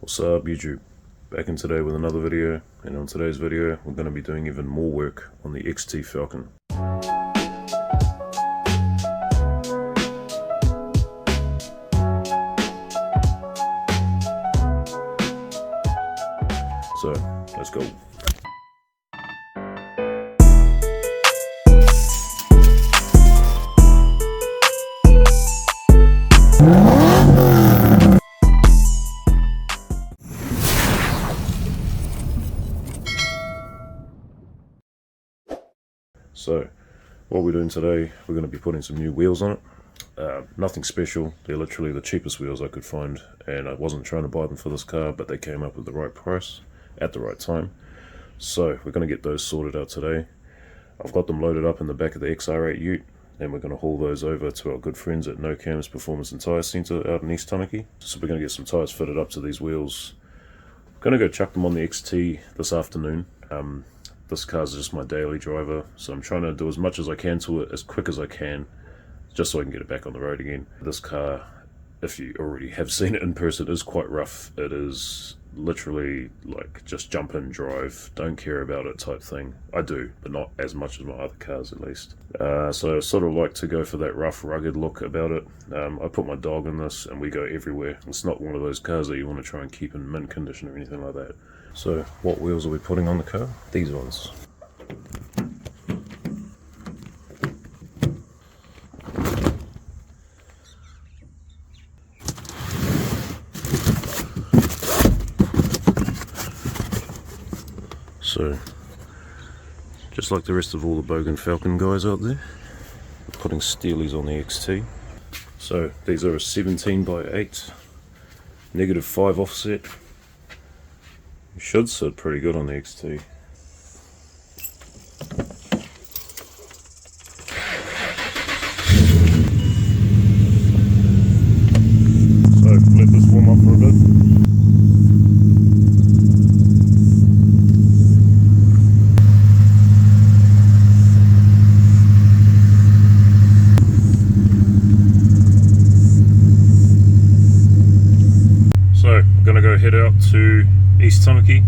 What's up YouTube? Back in today with another video, and on today's video we're going to be doing even more work on the XT Falcon. So, let's go. So, what we're doing today, we're going to be putting some new wheels on it. Nothing special, they're literally the cheapest wheels I could find, and I wasn't trying to buy them for this car, but they came up with the right price at the right time. So, we're going to get those sorted out today. I've got them loaded up in the back of the XR8 Ute, and we're going to haul those over to our good friends at No Cams Performance and Tyre Centre out in East Tanuki. So we're going to get some tyres fitted up to these wheels. I'm going to go chuck them on the XT this afternoon. This car's just my daily driver, so I'm trying to do as much as I can to it as quick as I can, just so I can get it back on the road again. This car, if you already have seen it in person, is quite rough. It is literally like just jump in, drive, don't care about it type thing. I do, but not as much as my other cars at least. So I sort of like to go for that rough, rugged look about it. I put my dog in this and we go everywhere. It's not one of those cars that you want to try and keep in mint condition or anything like that. So what wheels are we putting on the car? These ones. So, just like the rest of all the Bogan Falcon guys out there, we're putting steelies on the XT. So these are a 17x8, -5 offset. You should sit pretty good on the XT. So let this warm up for a bit. Head out to East Tanuki.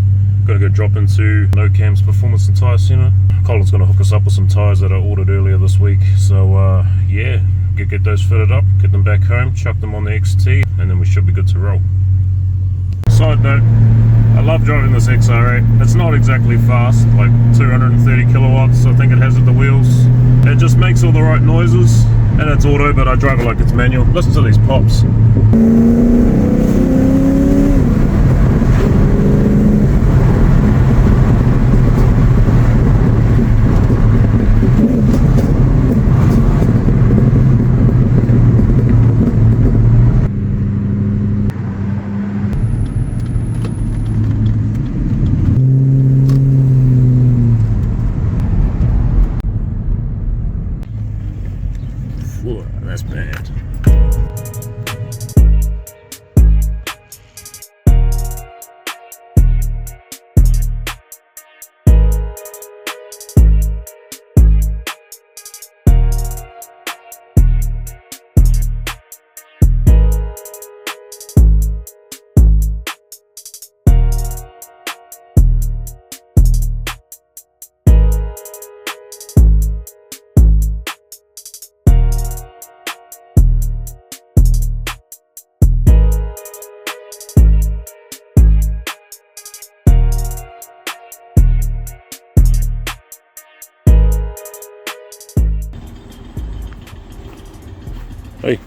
Got to go drop into No Cams Performance and Tyre Centre. Colin's going to hook us up with some tyres that I ordered earlier this week. So yeah, get those fitted up, get them back home, chuck them on the XT, and then we should be good to roll. Side note, I love driving this XR8. It's not exactly fast, like 230 kilowatts I think it has at the wheels. It just makes all the right noises, and it's auto, but I drive it like it's manual. Listen to these pops. Whoa, that's bad. Hey,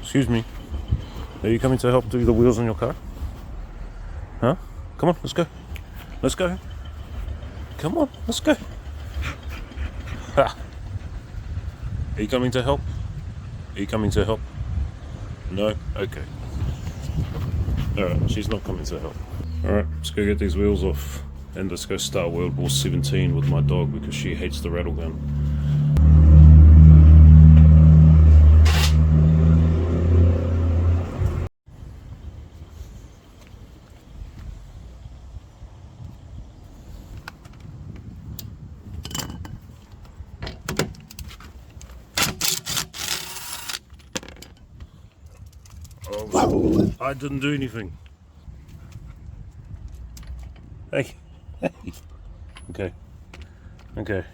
excuse me, are you coming to help do the wheels on your car? Huh? Come on, let's go. Let's go. Come on, let's go. Ha. Are you coming to help? Are you coming to help? No? Okay. Alright, she's not coming to help. Alright, let's go get these wheels off and let's go start World War 17 with my dog because she hates the rattle gun. Oh, I didn't do anything. Hey, hey. Okay, okay.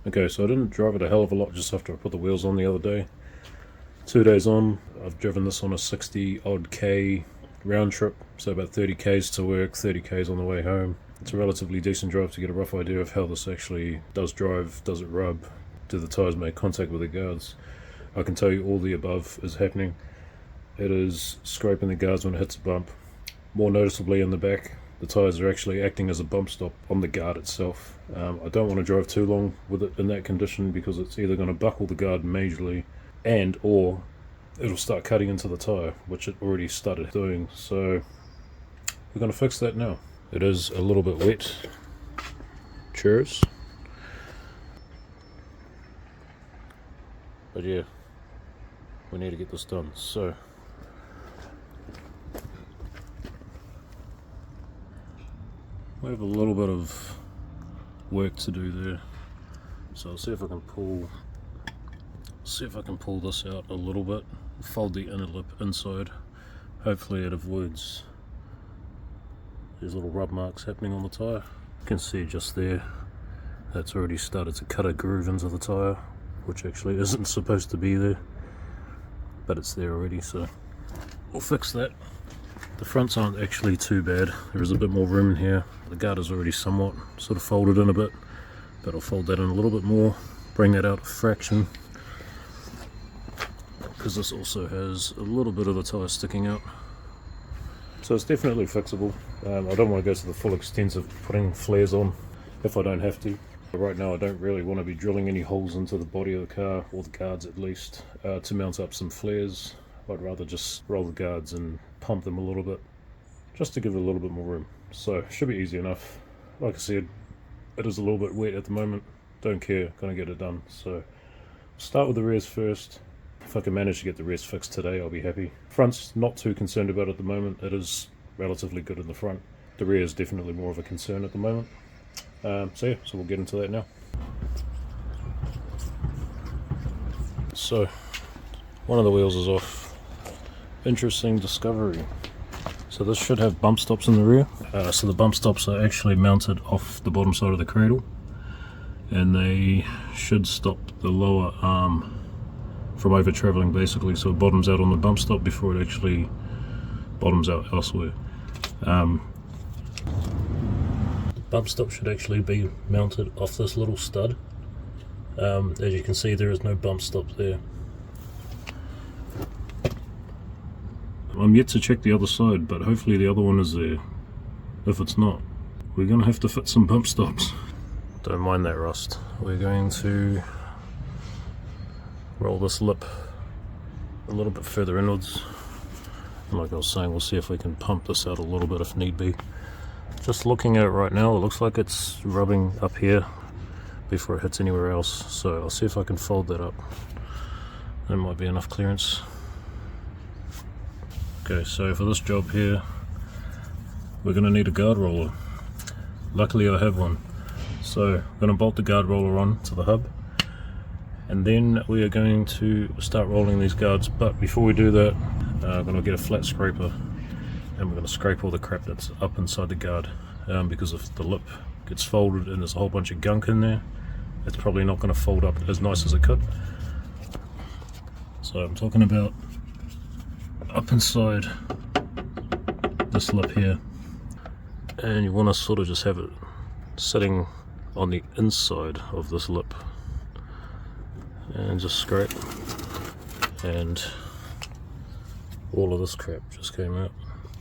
Okay, so I didn't drive it a hell of a lot just after I put the wheels on the other day. 2 days on, I've driven this on a 60 odd K round trip, so about 30 Ks to work, 30 Ks on the way home. It's a relatively decent drive to get a rough idea of how this actually does drive. Does it rub? Do the tyres make contact with the guards? I can tell you all the above is happening. It is scraping the guards when it hits a bump. More noticeably in the back, the tyres are actually acting as a bump stop on the guard itself. I don't want to drive too long with it in that condition because it's either going to buckle the guard majorly and or it'll start cutting into the tyre, which it already started doing. So we're going to fix that now. It is a little bit wet. Cheers. But yeah, we need to get this done. So we have a little bit of work to do there, so I'll see if I can pull this out a little bit, fold the inner lip inside. Hopefully it avoids these little rub marks happening on the tyre. You can see just there that's already started to cut a groove into the tyre, which actually isn't supposed to be there, but it's there already, so we'll fix that. The fronts aren't actually too bad. There is a bit more room in here. The guard is already somewhat sort of folded in a bit, but I'll fold that in a little bit more, bring that out a fraction, because this also has a little bit of the tyre sticking out. So it's definitely fixable. I don't want to go to the full extent of putting flares on if I don't have to. But right now I don't really want to be drilling any holes into the body of the car, or the guards at least, to mount up some flares. I'd rather just roll the guards and pump them a little bit, just to give it a little bit more room. So should be easy enough. Like I said, it is a little bit wet at the moment. Don't care, gonna get it done. So start with the rears first. If I can manage to get the rears fixed today, I'll be happy. Front's not too concerned about at the moment. It is relatively good in the front. The rear is definitely more of a concern at the moment. So yeah, so we'll get into that now. So one of the wheels is off. Interesting discovery. So this should have bump stops in the rear. So the bump stops are actually mounted off the bottom side of the cradle, and they should stop the lower arm from over travelling basically, so it bottoms out on the bump stop before it actually bottoms out elsewhere. The bump stop should actually be mounted off this little stud. As you can see, there is no bump stop there. I'm yet to check the other side, but hopefully the other one is there. If it's not, we're going to have to fit some bump stops. Don't mind that rust. We're going to roll this lip a little bit further inwards. And like I was saying, we'll see if we can pump this out a little bit if need be. Just looking at it right now, it looks like it's rubbing up here before it hits anywhere else. So I'll see if I can fold that up. That might be enough clearance. Okay, so for this job here, we're going to need a guard roller. Luckily I have one. So I'm going to bolt the guard roller on to the hub, and then we are going to start rolling these guards. But before we do that, I'm going to get a flat scraper, and we're going to scrape all the crap that's up inside the guard, because if the lip gets folded and there's a whole bunch of gunk in there, it's probably not going to fold up as nice as it could. So I'm talking about up inside this lip here, and you want to sort of just have it sitting on the inside of this lip, and just scrape, and all of this crap just came out.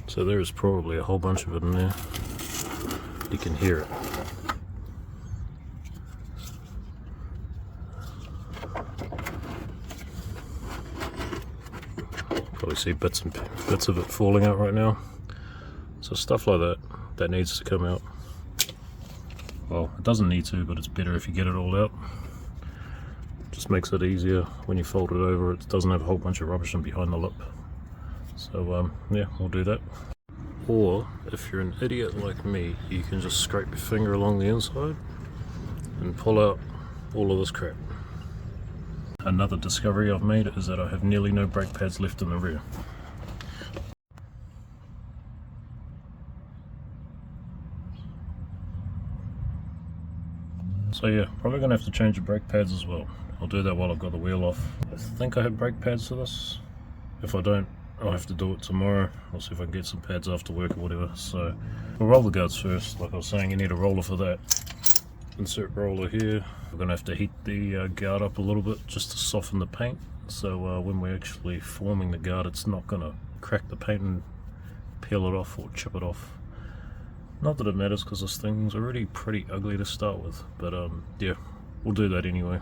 So there is probably a whole bunch of it in there. You can hear it. Probably see bits of it falling out right now. So stuff like that needs to come out. Well, it doesn't need to, but it's better if you get it all out. Just makes it easier when you fold it over. It doesn't have a whole bunch of rubbish in behind the lip. So yeah, we'll do that. Or if you're an idiot like me, you can just scrape your finger along the inside and pull out all of this crap. Another discovery I've made is that I have nearly no brake pads left in the rear. So yeah, probably going to have to change the brake pads as well. I'll do that while I've got the wheel off. I think I have brake pads for this. If I don't, I'll have to do it tomorrow. I'll see if I can get some pads after work or whatever. So we'll roll the guards first. Like I was saying, you need a roller for that. Insert roller here. We're going to have to heat the guard up a little bit just to soften the paint. So when we're actually forming the guard, it's not going to crack the paint and peel it off or chip it off. Not that it matters because this thing's already pretty ugly to start with. But yeah, we'll do that anyway.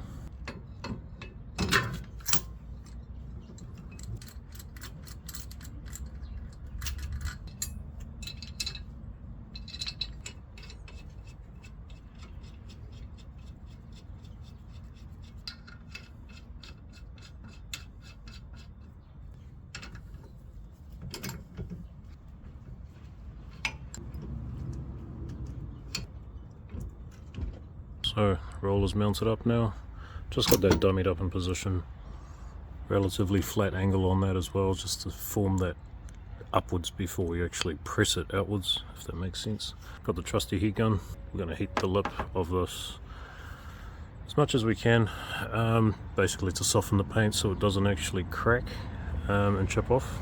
So, roller's mounted up now. Just got that dummied up in position. Relatively flat angle on that as well, just to form that upwards before we actually press it outwards, if that makes sense. Got the trusty heat gun. We're going to heat the lip of this as much as we can, basically to soften the paint so it doesn't actually crack and chip off.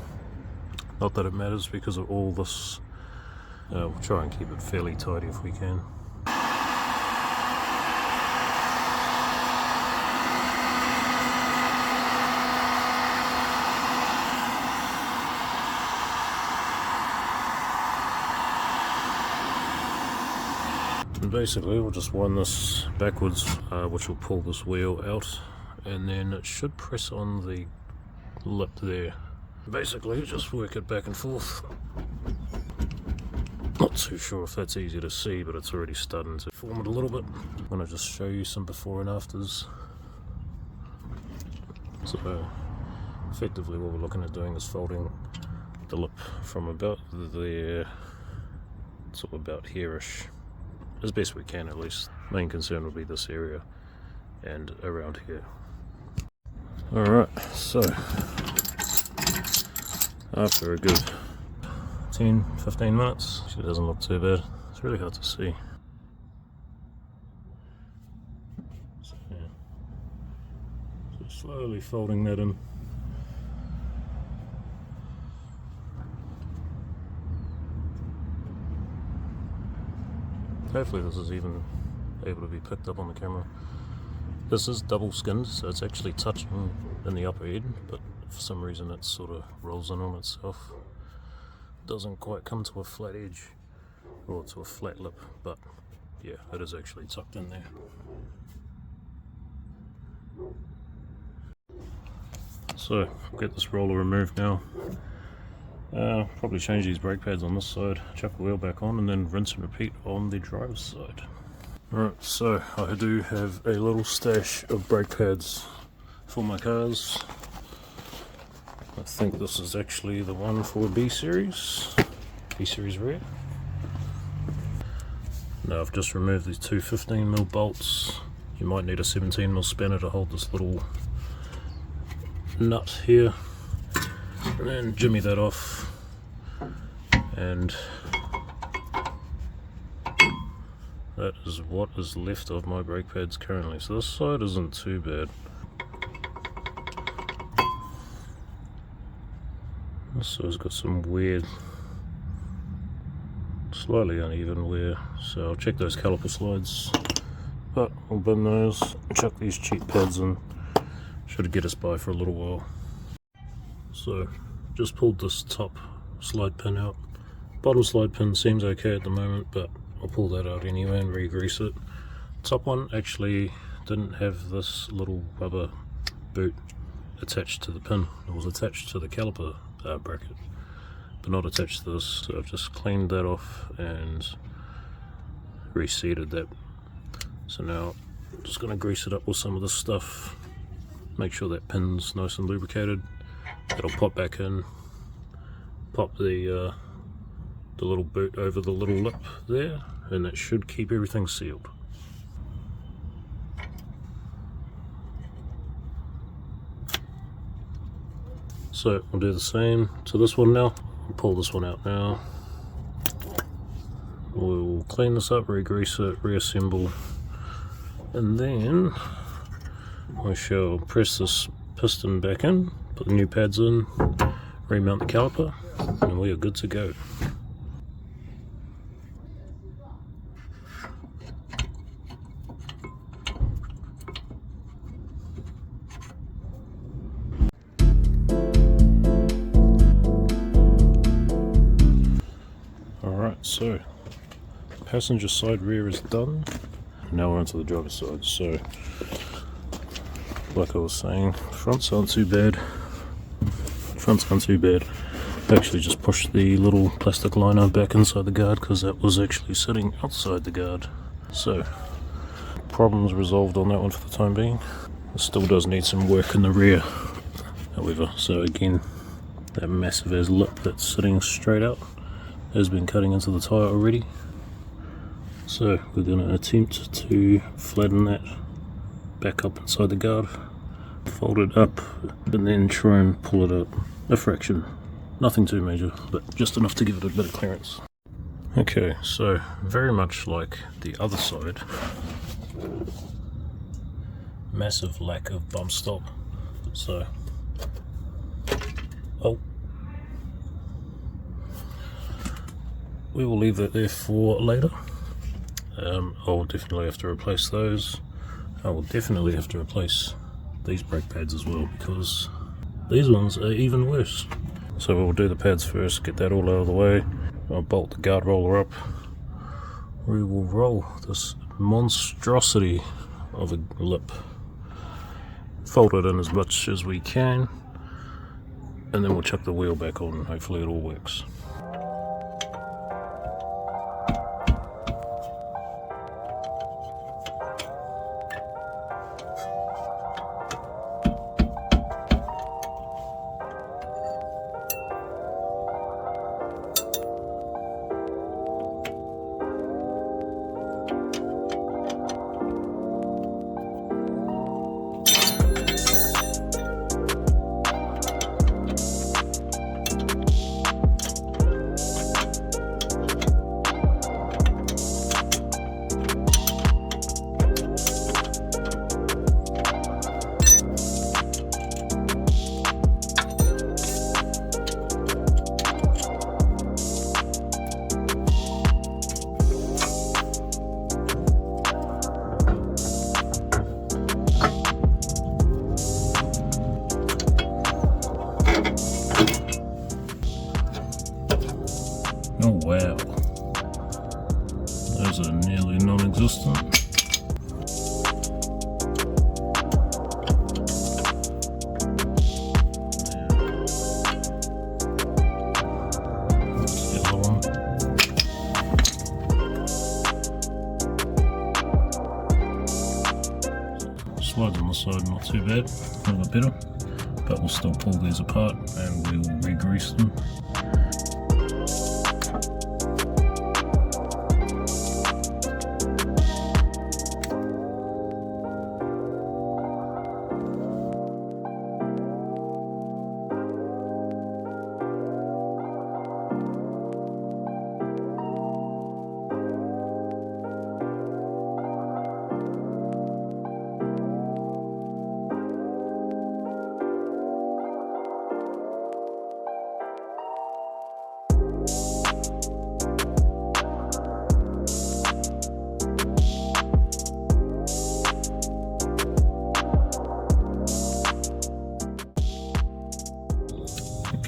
Not that it matters because of all this. We'll try and keep it fairly tidy if we can. And basically we'll just wind this backwards, which will pull this wheel out, and then it should press on the lip there. Basically just work it back and forth. Not too sure if that's easy to see, but it's already starting to form it a little bit. I'm going to just show you some before and afters. So effectively what we're looking at doing is folding the lip from about there to about here-ish. As best we can, at least. Main concern will be this area and around here. Alright, so after a good 10-15 minutes, actually it doesn't look too bad. It's really hard to see. So, yeah. So slowly folding that in. Hopefully this is even able to be picked up on the camera. This is double skinned, so it's actually touching in the upper end, but for some reason it sort of rolls in on itself. Doesn't quite come to a flat edge, or to a flat lip, but yeah, it is actually tucked in there. So, I'll get this roller removed now. Probably change these brake pads on this side, chuck the wheel back on, and then rinse and repeat on the driver's side. Alright, so I do have a little stash of brake pads for my cars. I think this is actually the one for B series rear. Now I've just removed these two 15mm bolts. You might need a 17mm spanner to hold this little nut here. And then jimmy that off, and that is what is left of my brake pads currently. So this side isn't too bad. This side's got some weird, slightly uneven wear, so I'll check those caliper slides, but we'll bin those, chuck these cheap pads in. Should get us by for a little while. So, just pulled this top slide pin out. Bottom slide pin seems okay at the moment, but I'll pull that out anyway and re-grease it. Top one actually didn't have this little rubber boot attached to the pin. It was attached to the caliper bracket, but not attached to this, so I've just cleaned that off and reseated that. So now I'm just going to grease it up with some of this stuff, make sure that pin's nice and lubricated. It'll pop back in, pop the little boot over the little lip there, and that should keep everything sealed. So we'll do the same to this one now. I'll pull this one out now. We'll clean this up, re-grease it, reassemble, and then I shall press this piston back in, put the new pads in, remount the caliper, and we are good to go. So, passenger side rear is done. Now we're onto the driver's side. So, like I was saying, fronts aren't too bad. I actually just pushed the little plastic liner back inside the guard because that was actually sitting outside the guard. So, problems resolved on that one for the time being. It still does need some work in the rear, however. So again, that massive as lip that's sitting straight out has been cutting into the tyre already. So we're going to attempt to flatten that back up inside the guard, fold it up, and then try and pull it up a fraction. Nothing too major, but just enough to give it a bit of clearance. Okay, so very much like the other side, massive lack of bump stop. So, we will leave that there for later. I'll definitely have to replace those. I will definitely have to replace these brake pads as well, because these ones are even worse. So we'll do the pads first, get that all out of the way. I'll bolt the guard roller up. We will roll this monstrosity of a lip, fold it in as much as we can, and then we'll chuck the wheel back on and hopefully it all works. Oh wow, those are nearly non-existent. That's the other one. Slides on the side, not too bad, a little bit better, but we'll still pull these apart and we will re-grease them.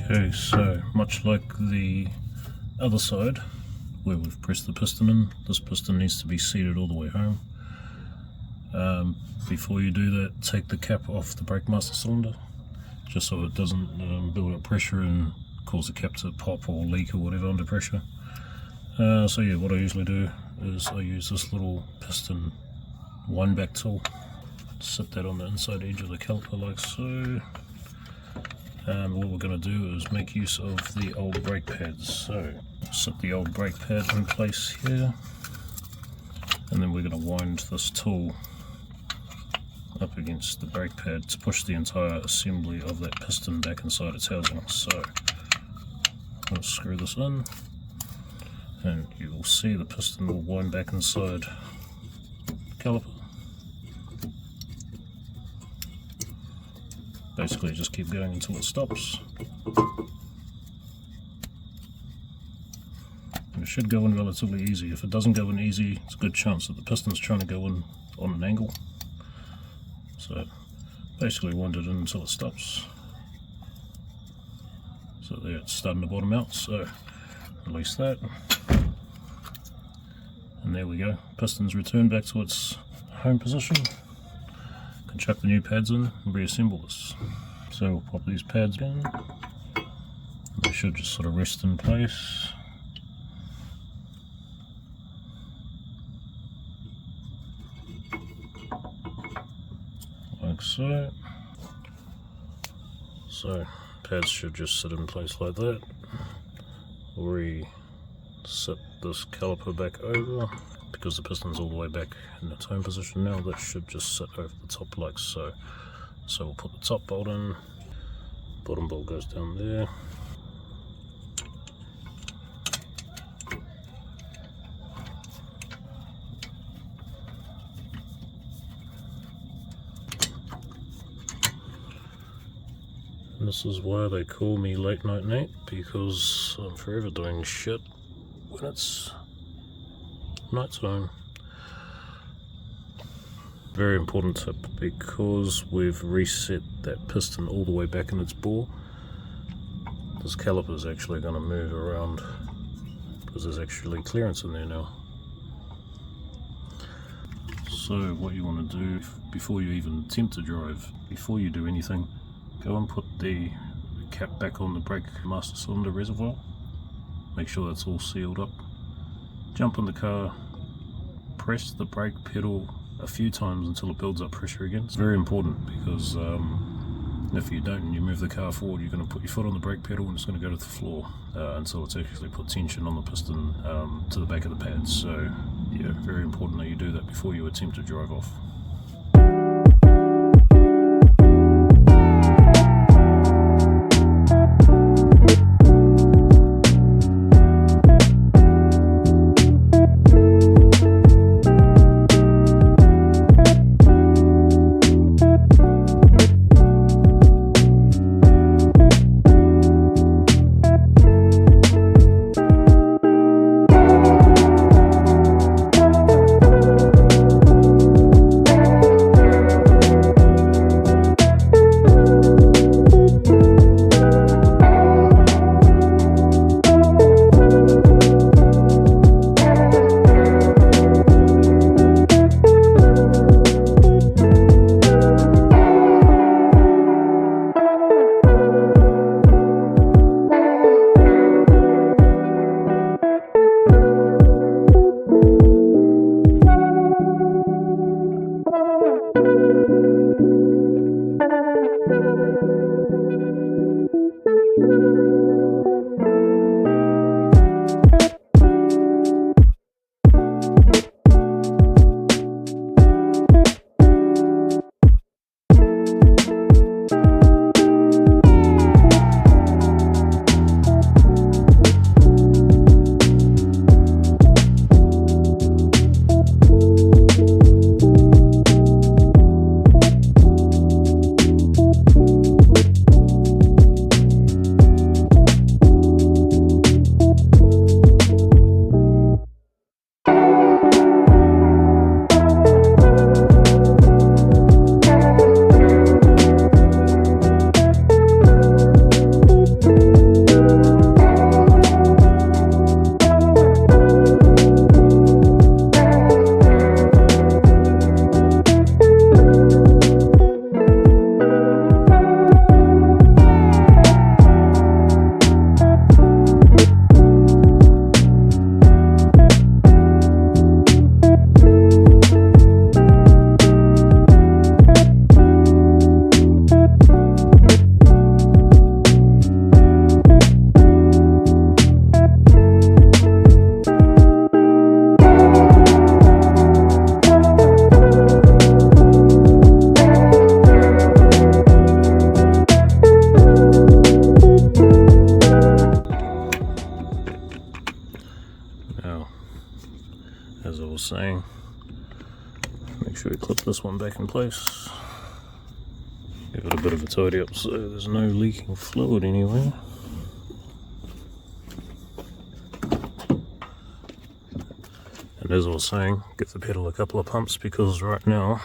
Okay, so much like the other side, where we've pressed the piston in. This piston needs to be seated all the way home. Before you do that, take the cap off the brake master cylinder, just so it doesn't build up pressure and cause the cap to pop or leak or whatever under pressure. So yeah, what I usually do is I use this little piston wind back tool, set that on the inside edge of the caliper like so. What we're going to do is make use of the old brake pads. So set the old brake pad in place here, and then we're going to wind this tool up against the brake pad to push the entire assembly of that piston back inside its housing. So let's screw this in, and you will see the piston will wind back inside the caliper. Basically just keep going until it stops. And it should go in relatively easy. If it doesn't go in easy, it's a good chance that the piston's trying to go in on an angle. So basically wind it in until it stops. So there, it's starting to bottom out, so release that. And there we go, piston's returned back to its home position. Can chuck the new pads in and reassemble this. So we'll pop these pads in. They should just sort of rest in place. Like so. So pads should just sit in place like that. Reset this caliper back over. Because the piston's all the way back in its home position now, that should just sit over the top like so. So we'll put the top bolt in, bottom bolt goes down there. And this is why they call me Late Night Nate, because I'm forever doing shit when it's nighttime. Very important tip, because we've reset that piston all the way back in its bore, this caliper is actually going to move around because there's actually clearance in there now. So what you want to do before you even attempt to drive, before you do anything, go and put the cap back on the brake master cylinder reservoir, make sure that's all sealed up, jump in the car, press the brake pedal a few times until it builds up pressure again. It's very important, because if you don't and you move the car forward, you're going to put your foot on the brake pedal and it's going to go to the floor until it's actually put tension on the piston to the back of the pads. So yeah, very important that you do that before you attempt to drive off. Now, as I was saying, make sure you clip this one back in place. Give it a bit of a tidy up so there's no leaking fluid anywhere. And as I was saying, give the pedal a couple of pumps because right now,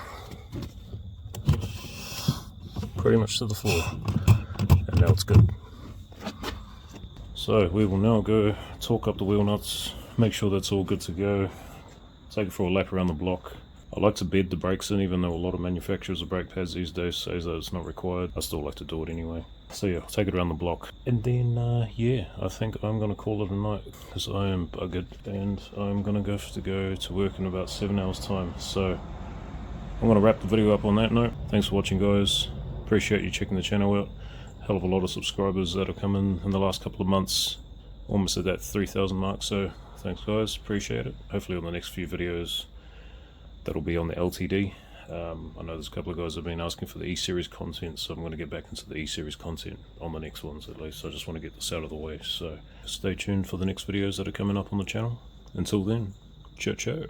pretty much to the floor. And now it's good. So we will now go torque up the wheel nuts, make sure that's all good to go, take it for a lap around the block. I like to bed the brakes in, even though a lot of manufacturers of brake pads these days say that it's not required. I still like to do it anyway. So yeah, I'll take it around the block. And then, yeah, I think I'm going to call it a night because I am buggered and I'm going to have to go to work in about 7 hours time. So I'm going to wrap the video up on that note. Thanks for watching, guys. Appreciate you checking the channel out. Hell of a lot of subscribers that have come in the last couple of months. Almost at that 3,000 mark, so thanks guys, appreciate it. Hopefully on the next few videos that'll be on the LTD. I know there's a couple of guys that have been asking for the E-Series content, so I'm going to get back into the E-Series content on the next ones at least. I just want to get this out of the way, so stay tuned for the next videos that are coming up on the channel. Until then, ciao ciao.